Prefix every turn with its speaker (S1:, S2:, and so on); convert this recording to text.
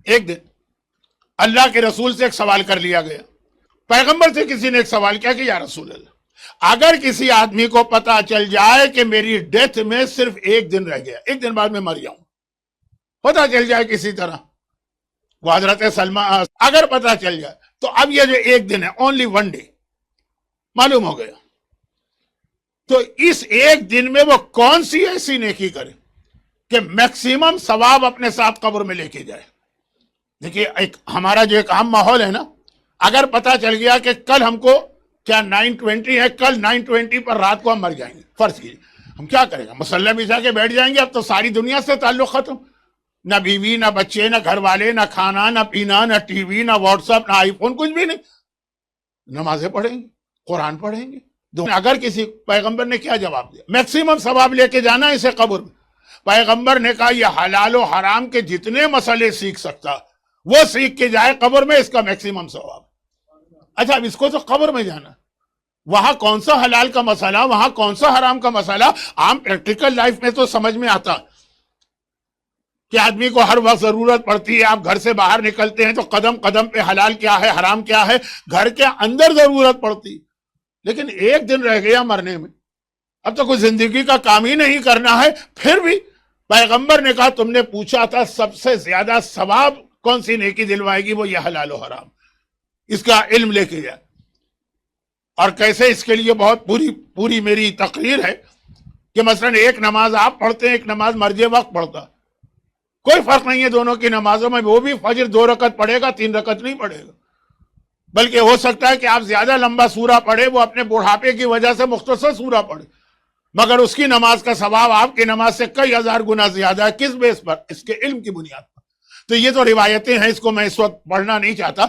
S1: ایک دن اللہ کے رسول سے ایک سوال کر لیا گیا، پیغمبر سے کسی نے ایک سوال کیا کہ یا رسول اللہ، اگر کسی آدمی کو پتا چل جائے کہ میری ڈیتھ میں صرف ایک دن رہ گیا، ایک دن بعد میں مر جاؤں، پتا چل جائے کسی طرح، وہ حضرت سلمہ اگر پتا چل جائے تو اب یہ جو ایک دن ہے اونلی ون ڈے معلوم ہو گیا، تو اس ایک دن میں وہ کون سی ایسی نیکی کرے کہ میکسیمم ثواب اپنے ساتھ قبر میں لے کے جائے۔ دیکھیے ہمارا جو ایک عام ماحول ہے نا، اگر پتا چل گیا کہ کل ہم کو کیا 920 ہے، کل 920 پر رات کو ہم مر جائیں گے، فرض کیجیے، ہم کیا کریں گے؟ مصلی میں جا کے بیٹھ جائیں گے، اب تو ساری دنیا سے تعلق ختم، نہ بیوی، نہ بچے، نہ گھر والے، نہ کھانا، نہ پینا، نہ ٹی وی، نہ واٹس ایپ، نہ آئی فون، کچھ بھی نہیں، نمازیں پڑھیں گے، قرآن پڑھیں گے۔ اگر کسی پیغمبر نے کیا جواب دیا؟ میکسیمم ثواب لے کے جانا اسے قبر میں۔ پیغمبر نے کہا یہ حلال و حرام کے جتنے مسئلے سیکھ سکتا وہ سیکھ کے جائے قبر میں، اس کا میکسیمم ثواب۔ اچھا اب اس کو تو قبر میں جانا، وہاں کون سا حلال کا مسئلہ، وہاں کون سا حرام کا مسئلہ، عام پریکٹیکل لائف میں تو سمجھ میں آتا کہ آدمی کو ہر وقت ضرورت پڑتی ہے، آپ گھر سے باہر نکلتے ہیں تو قدم قدم پہ حلال کیا ہے، حرام کیا ہے، گھر کے اندر ضرورت پڑتی، لیکن ایک دن رہ گیا مرنے میں، اب تو کوئی زندگی کا کام ہی نہیں کرنا ہے، پھر بھی پیغمبر نے کہا تم نے پوچھا تھا سب سے زیادہ ثواب کون سی نیکی دلوائے گی، وہ یہ حلال و حرام، اس کا علم لے کے جائے۔ اور کیسے، اس کے لیے بہت پوری میری تقریر ہے کہ مثلا ایک نماز آپ پڑھتے ہیں، ایک نماز مرجع وقت پڑھتا، کوئی فرق نہیں ہے دونوں کی نمازوں میں، وہ بھی فجر 2 رکعت پڑھے گا، 3 رکعت نہیں پڑھے گا، بلکہ ہو سکتا ہے کہ آپ زیادہ لمبا سورہ پڑھے، وہ اپنے بڑھاپے کی وجہ سے مختصر سورہ پڑھے، مگر اس کی نماز کا ثواب آپ کی نماز سے کئی ہزار گنا زیادہ ہے۔ کس بیس پر؟ اس کے علم کی بنیاد پر۔ تو یہ تو روایتیں ہیں، اس کو میں اس وقت پڑھنا نہیں چاہتا۔